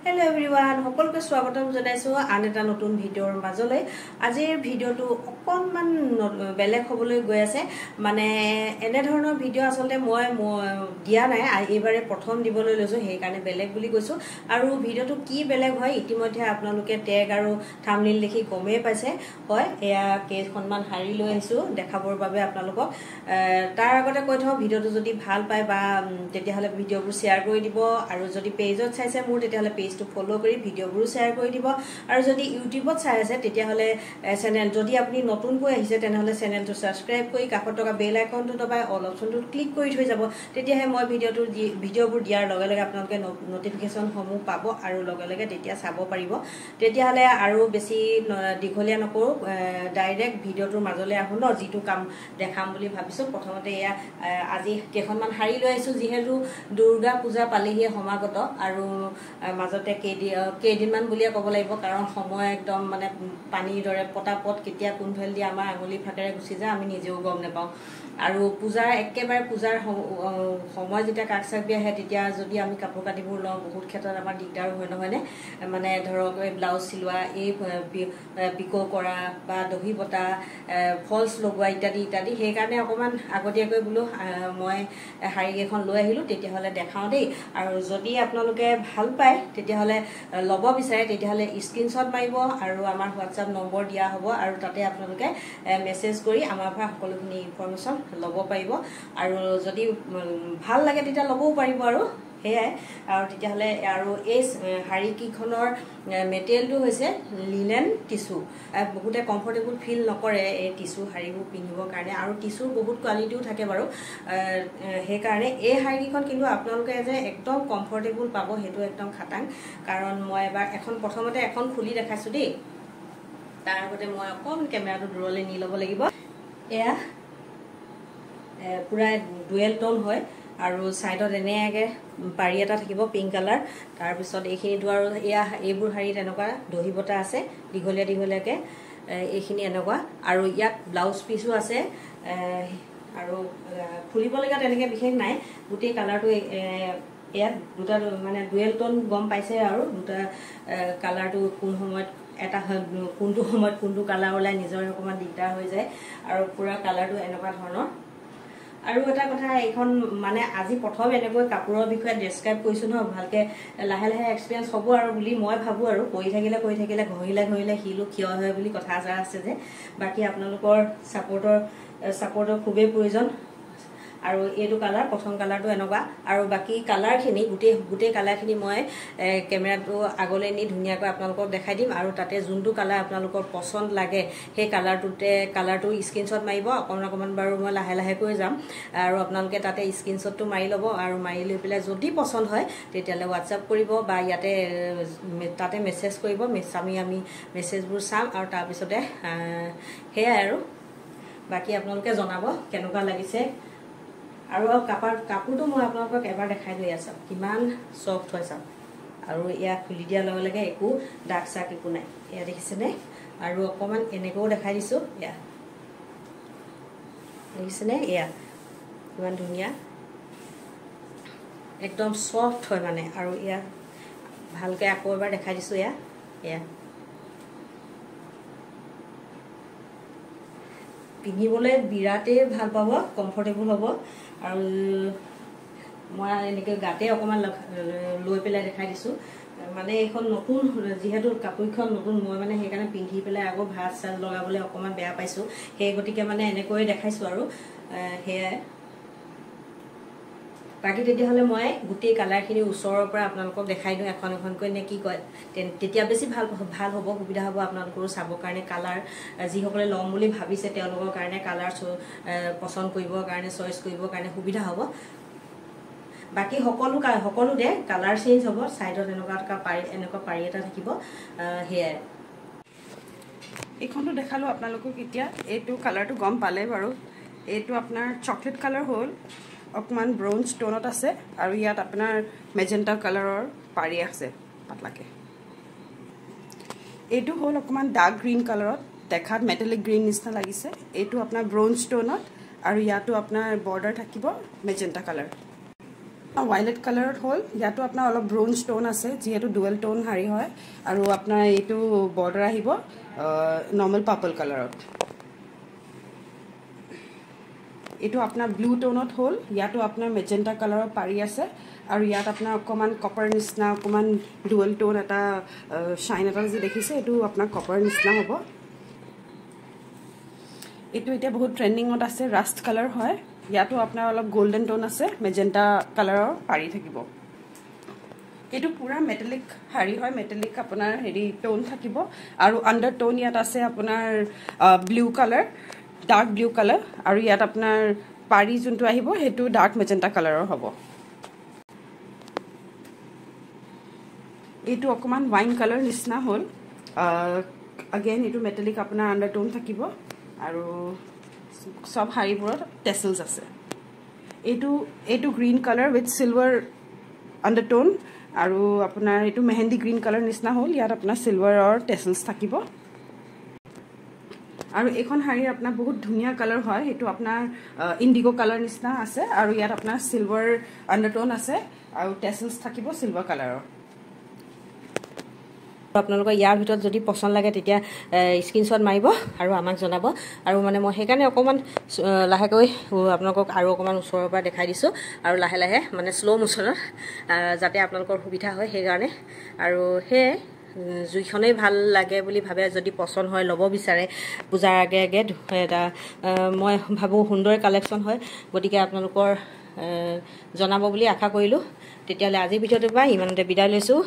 Hello everyone, সকলোকে স্বাগতম জনাইছো আন এটা নতুন ভিডিওৰ মাজলৈ। আজিৰ ভিডিওটো অকনমান বেলেগ হ'বলৈ গৈ আছে। মানে এনে ধৰণৰ ভিডিও আসলে মই দিয়া নাই, এইবাৰে প্ৰথম দিবলৈ লৈছো, সেই কাৰণে বেলেগ বুলি কৈছো। আৰু ভিডিওটো কি বেলেগ হয় ইতিমধ্যে আপোনালোকে ট্যাগ আৰু থাম্বনেইল দেখি গমেই পাইছে। হয়, এয়া কেইখনমান শাৰী লৈ আহিছো দেখাবৰ বাবে আপোনালোকক। তাৰ আগতে কৈ থওঁ ভিডিওটো যদি ভাল পায় বা তেতিয়াহলে ভিডিওবোৰ শেয়াৰ কৰি দিব, আৰু যদি পেজত চাইছে মোৰ তেতিয়াহলে পেজটো ফলো কৰি ভিডিওবোৰ শেয়াৰ কৰি দিব, আৰু যদি ইউটিউবত চাই আছে তেতিয়াহলে চেনেল যদি আপুনি নতুনকৈ আহিছে তেনেহলে চেনেলটো সাবস্ক্ৰাইব কৰি কাষত থকা বেল আইকনটো দবাই অল অপচনটো ক্লিক কৰি থৈ যাব। তেতিয়াহে মই ভিডিওবোৰ দিয়াৰ লগে লগে আপোনালোকে নটিফিকেশন সমূহ পাব আৰু লগে লগে তেতিয়া চাব পাৰিব। তেতিয়াহলে আৰু বেছি দীঘলীয়া নকৰো, ডাইৰেক্ট ভিডিওটোৰ মাজলৈ আহো ন, যিটো কাম দেখাম বুলি ভাবিছো। প্ৰথমতে এয়া আজি কেইখনমান শাৰী লৈ আহিছো, যিহেতু দুৰ্গা পূজা পালেহি সমাগত, আৰু মাজতে কেইদিনমান বুলিয়ে ক'ব লাগিব, কাৰণ সময় একদম মানে পানীৰ দৰে পটাপট কেতিয়া কোনফালে দি আমাৰ আঙুলি ফাটেৰে গুচি যায় আমি নিজেও গম নাপাওঁ। আৰু একেবাৰে পূজাৰ সময় যেতিয়া কাষ চাপি আহে তেতিয়া যদি আমি কাপোৰ কাটিবোৰ লওঁ বহুত ক্ষেত্ৰত আমাৰ দিগদাৰ হয়, নহয়নে? মানে ধৰক ব্লাউজ চিলোৱা, এই পিকো কৰা বা দহি বটা, ফলছ লগোৱা ইত্যাদি ইত্যাদি। সেইকাৰণে অকণমান আগতীয়াকৈ বোলো মই শাৰী কেইখন লৈ আহিলো, তেতিয়াহলে দেখাওঁ দেই। আৰু যদি আপোনালোকে ভাল পায় তেতিয়াহলে ল'ব বিচাৰে তেতিয়াহলে স্ক্ৰীনশ্বট মাৰিব, আৰু আমাৰ হোৱাটছআপ নম্বৰ দিয়া হ'ব, আৰু তাতে আপোনালোকে মেছেজ কৰি আমাৰ পৰা সকলোখিনি ইনফৰমেশ্যন ল'ব পাৰিব। আৰু যদি ভাল লাগে তেতিয়া ল'বও পাৰিব, আৰু সেয়াই। আৰু তেতিয়াহলে আৰু এই শাৰী কেইখনৰ মেটেৰিয়েলটো হৈছে লিনেন টিচু। বহুতে কমফৰ্টেবল ফিল নকৰে এই টিচু শাৰীবোৰ পিন্ধিবৰ কাৰণে, আৰু টিচুৰ বহুত কোৱালিটিও থাকে বাৰু। সেইকাৰণে এই শাৰীকেইখন কিন্তু আপোনালোকে যে একদম কমফৰ্টেবল পাব সেইটো একদম খাটাং। কাৰণ মই এবাৰ প্ৰথমতে এখন খুলি দেখাইছো দেই, তাৰ আগতে মই অকণ কেমেৰাটো দূৰলৈ নি ল'ব লাগিব। এয়া পুৰা ডুৱেল টোন হয়, আৰু চাইডত এনেকৈ পাৰি এটা থাকিব পিংক কালাৰ। তাৰপিছত এইখিনিতো আৰু এইবোৰ শাৰী তেনেকুৱা দহি বটা আছে দীঘলীয়া দীঘলীয়াকৈ, এইখিনি এনেকুৱা। আৰু ইয়াত ব্লাউজ পিচো আছে, আৰু খুলিবলগীয়া তেনেকৈ বিশেষ নাই। গোটেই কালাৰটো ইয়াত দুটা মানে ডুৱেল টোন গম পাইছে, আৰু দুটা কালাৰটো কোন সময়ত কোনটো সময়ত কোনটো কালাৰ ওলাই নিজৰ অকণমান দিগদাৰ হৈ যায়। আৰু পুৰা কালাৰটো এনেকুৱা ধৰণৰ। আৰু এটা কথা, এইখন মানে আজি প্ৰথম এনেকৈ কাপোৰৰ বিষয়ে ডেছক্ৰাইব কৰিছো ন, ভালকে লাহে লাহে এক্সপিৰিয়েঞ্চ হ'ব আৰু বুলি মই ভাবো। আৰু কৰি থাকিলে ঘঁহিলে শিলো ক্ষয় হয় বুলি কথা এষাৰ আছে যে। বাকী আপোনালোকৰ ছাপোৰ্টৰ খুবেই প্ৰয়োজন। আৰু এইটো কালাৰ, প্ৰথম কালাৰটো এনেকুৱা, আৰু বাকী কালাৰখিনি গোটেই কালাৰখিনি মই কেমেৰাটো আগলৈ নি ধুনীয়াকৈ আপোনালোকক দেখাই দিম। আৰু তাতে যোনটো কালাৰ আপোনালোকৰ পচন্দ লাগে সেই কালাৰটো স্ক্ৰীনশ্বট মাৰিব। অকণমান বাৰু মই লাহে লাহেকৈ যাম, আৰু আপোনালোকে তাতে স্ক্ৰীনশ্বটটো মাৰি ল'ব, আৰু মাৰি লৈ পেলাই যদি পচন্দ হয় তেতিয়াহ'লে হোৱাটছআপ কৰিব বা তাতে মেছেজ কৰিব। আমি মেছেজবোৰ চাম, আৰু তাৰপিছতে সেয়াই। আৰু বাকী আপোনালোকে জনাব কেনেকুৱা লাগিছে। আৰু কাপোৰটো মই আপোনালোকক এবাৰ দেখাই লৈ আছো কিমান ছফ্ট হয় চাওক। আৰু এয়া খুলি দিয়াৰ লগে লগে একো দাগ চাগ একো নাই, এয়া দেখিছেনে? আৰু অকণমান এনেকৈও দেখাই দিছো, এয়া দেখিছেনে? এয়া ইমান ধুনীয়া, একদম ছফ্ট হয় মানে। আৰু এয়া ভালকৈ আকৌ এবাৰ দেখাই দিছো, এয়া পিন্ধিবলৈ বিৰাটেই ভাল পাব, কমফৰ্টেবল হ'ব। আৰু মই এনেকৈ গাতে অকণমান লৈ পেলাই দেখাই দিছোঁ। মানে এইখন নতুন, যিহেতু কাপোৰখন নতুন, মই মানে সেইকাৰণে পিন্ধি পেলাই আকৌ ভাঁজ চাজ লগাবলৈ অকণমান বেয়া পাইছোঁ। সেই গতিকে মানে এনেকৈ দেখাইছোঁ, আৰু সেয়াই। বাকী তেতিয়াহ'লে মই গোটেই কালাৰখিনি ওচৰৰ পৰা আপোনালোকক দেখাই দিওঁ এখন এখনকৈ, নে কি কয়? তেতিয়া বেছি ভাল হ'ব, সুবিধা হ'ব আপোনালোকৰো চাবৰ কাৰণে। কালাৰ যিসকলে ল'ম বুলি ভাবিছে তেওঁলোকৰ কাৰণে কালাৰ পচন্দ কৰিবৰ কাৰণে, চইচ কৰিবৰ কাৰণে সুবিধা হ'ব। বাকী সকলোতে কালাৰ চেঞ্জ হ'ব। চাইডত এনেকুৱা পাৰি এটা থাকিব, সেয়াই। এইখনটো দেখালোঁ আপোনালোকক এতিয়া। এইটো কালাৰটো গম পালে বাৰু। এইটো আপোনাৰ চকলেট কালাৰ হ'ল, অকণমান ব্ৰঞ্জ টোনত আছে, আৰু ইয়াত আপোনাৰ মেজেণ্টা কালাৰৰ পাৰি আছে পাতলাকৈ। এইটো হ'ল অকণমান ডাৰ্ক গ্ৰীণ কালাৰত, দেখাত মেটেলিক গ্ৰীণ নিচিনা লাগিছে। এইটো আপোনাৰ ব্ৰঞ্জ টোনত, আৰু ইয়াতো আপোনাৰ বৰ্ডাৰ থাকিব মেজেণ্টা কালাৰ। ভাইলেট কালাৰত হ'ল ইয়াতো আপোনাৰ অলপ ব্ৰঞ্জ টোন আছে যিহেতু ডুৱেল টোন হাৰি হয় আৰু আপোনাৰ এইটো বৰ্ডাৰ আহিব নৰ্মেল পাৰ্পল কালাৰত এইটো আপোনাৰ ব্লু টোনত হ'ল ইয়াতো আপোনাৰ মেজেণ্টা কালাৰৰ পাৰি আছে আৰু ইয়াত আপোনাৰ অকণমান কপাৰ নিচিনা অকণমান ডুৱেল টোন এটা শ্বাইন এটা যে দেখিছে এইটো আপোনাৰ কপাৰ নিচিনা হ'ব এইটো এতিয়া বহুত ট্ৰেণ্ডিঙত আছে ৰাষ্ট কালাৰ হয় ইয়াতো আপোনাৰ অলপ গোল্ডেন টোন আছে মেজেণ্টা কালাৰৰ পাৰি থাকিব এইটো পুৰা মেটালিক হাৰি হয় মেটালিক আপোনাৰ হেৰি টোন থাকিব আৰু আণ্ডাৰ টোন ইয়াত আছে আপোনাৰ blue colour dark blue colour আৰু ইয়াত আপোনাৰ পাৰি যোনটো আহিব সেইটো ডাৰ্ক মেজেণ্টা কালাৰৰ হ'ব এইটো অকণমান ৱাইন কালাৰ নিচিনা হ'ল আগেইন এইটো মেটালিক আপোনাৰ আণ্ডাৰ টোন থাকিব আৰু সব হাৰিবোৰত টেচেলছ আছে এইটো গ্ৰীণ কালাৰ উইথ চিলভাৰ আণ্ডাৰটোন আৰু আপোনাৰ এইটো মেহেন্দি গ্ৰীণ কালাৰ নিচিনা হ'ল ইয়াত আপোনাৰ চিলভাৰৰ টেচেলছ থাকিব আৰু এইখন শাৰী আপোনাৰ বহুত ধুনীয়া কালাৰ হয় সেইটো আপোনাৰ ইণ্ডিগো কালাৰ নিচিনা আছে আৰু ইয়াত আপোনাৰ চিলভাৰ আণ্ডাৰটোন আছে আৰু টেচেলছ থাকিব চিলভাৰ কালাৰৰ আপোনালোকৰ ইয়াৰ ভিতৰত যদি পছন্দ লাগে তেতিয়া স্ক্ৰীনশ্বট মাৰিব আৰু আমাক জনাব আৰু মানে মই সেইকাৰণে অকণমান লাহেকৈ আপোনালোকক আৰু অকণমান ওচৰৰ পৰা দেখাই দিছোঁ আৰু লাহে লাহে মানে শ্ল' মোশ্যনত যাতে আপোনালোকৰ সুবিধা হয় সেইকাৰণে আৰু সেয়ে জুইখনেই ভাল লাগে বুলি ভাবে যদি পছন্দ হয় ল'ব বিচাৰে পূজাৰ আগে আগে এটা মই ভাবোঁ সুন্দৰ কালেকশ্যন হয় গতিকে আপোনালোকৰ জনাব বুলি আশা কৰিলোঁ তেতিয়াহ'লে আজিৰ ভিডিঅ'টোৰ পৰা ইমানতে বিদায় লৈছোঁ